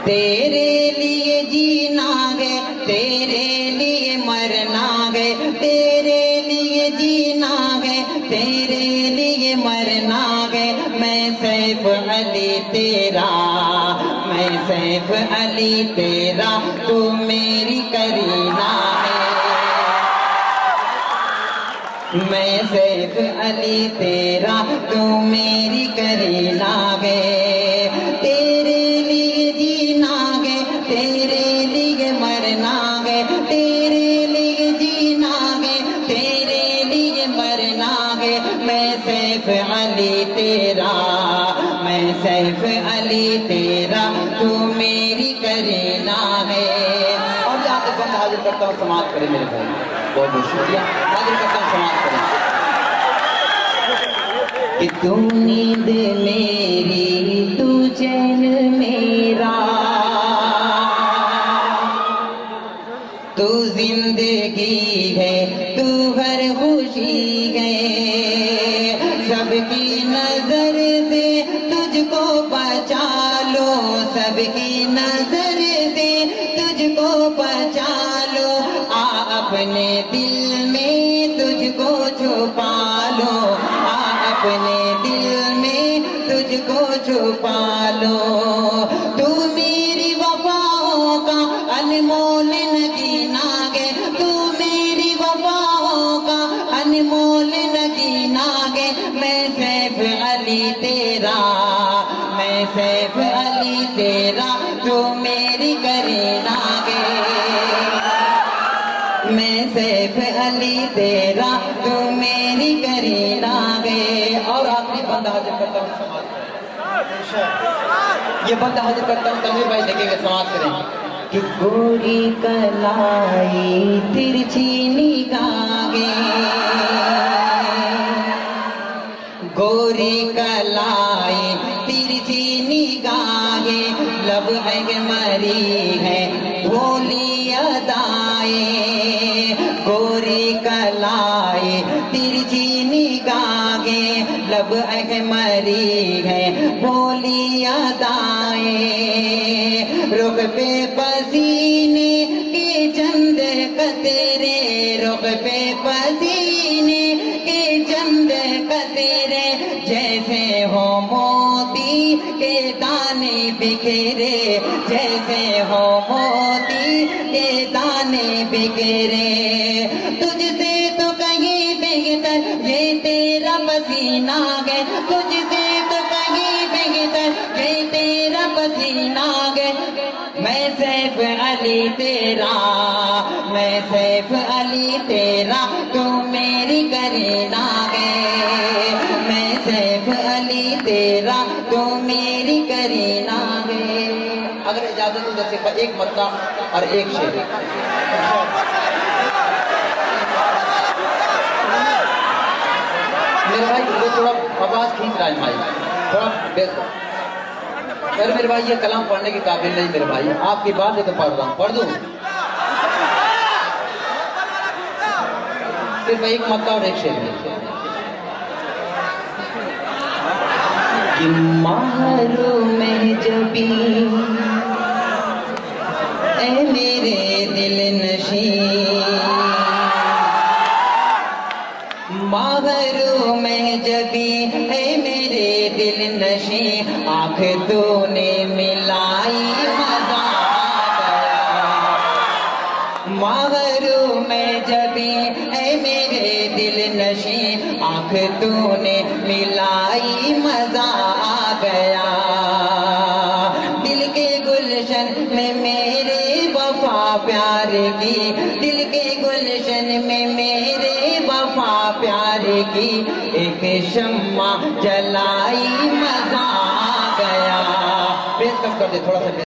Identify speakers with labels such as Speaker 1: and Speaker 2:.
Speaker 1: تیرے لیے جینا ہے تیرے لیے مرنا ہے، تیرے لیے جینا ہے تیرے لیے مرنا ہے، میں سیف علی تیرا، میں سیف علی تیرا، تو میری کرینہ ہے، میں سیف علی تیرا، تو میری کرینہ ہے، تیرے لیے جینا ہے تیرے لیے مرنا ہے، تیرے لیے جینا ہے تیرے لیے مرنا ہے، میں سیف علی تیرا، میں سیف علی تیرا، تو میری کرینہ ہے۔ اور جہاں تک بند حاضر کرتا ہوں سماعت کریں میرے بھائی، بہت بہت شکریہ، حاضر کرتا ہوں سماعت کریں۔ کہ تو نیند میری تو چین میرا، تو زندگی ہے تو ہر خوشی ہے، سب کی نظر سے تجھ کو بچا لو، سب کی نظر سے تجھ کو بچا لو، آ اپنے دل میں تجھ کو چھپا لو، آ اپنے دل میں تجھ کو چھپا لو، تو میری وفاؤں کا انمول نگینہ ہے، تو میری وفاؤں کا انمول نگینہ ہے، میں سیف علی تیرا، میں سیف علی تیرا، تو میری کرینہ ہے، میں سیف علی تیرا، تو میری کرینہ ہے۔ اور آخری بند حاضر کرتا ہوں سماعت کریں، یہ بند حاضر کرتا ہوں تنویر بھائی دیکھیں گے، سماعت کریں۔ کہ گوری کلائی ترچھی نگاہیں، گوری کلائی ترچھی نگاہیں، لب مری ہے بھولی ادائیں، گوری کلائی ترچھی نگاہیں، لب مری ہے بھولی ادائیں، رخ پہ پسینے کے چند قطرے، رخ پہ پسینے کے چند قطرے، جیسے ہو موتی کے دانے بکھرے، جیسے ہو موتی کے دانے بکھرے، تجھ سے تو کہیں بہتر یہ تیرا پسینہ ہے، تجھ سے تو کہیں بہتر یہ تیرا پسینہ ہے، میں سیف علی تیرا، میں سیف علی تیرا، تو میری کرینہ ہے، میں سیف علی تیرا، تو میری کرینہ ہے۔ اگر اجازت ہو تو صرف ایک مطلع اور ایک شعر۔ میرے بھائی وہ تھوڑا آواز کھینچ رہا ہے بھائی، تھوڑا بیس کرو۔ پھر میرے بھائی یہ کلام پڑھنے کے قابل نہیں میرے بھائی، آپ کی بات ہے تو پڑھ رہا ہوں، پڑھ دوں؟ صرف ایک مطلع اور ایک شعر ہے۔ کہ محروم جبی اے میرے دل نشین، محروم جبی اے میرے دل نشین، آنکھ تو نے ملائی مزہ آ گیا، محروم جبی اے میرے دل نشین، آنکھ تو نے ملائی مزہ آ گیا، دل کے گلشن میں میرے وفا پیار کی، دل کے گلشن میں میرے وفا پیار کی، ایک شمع جلائی مزہ آ گیا۔ بیس کم کر دے تھوڑا سا۔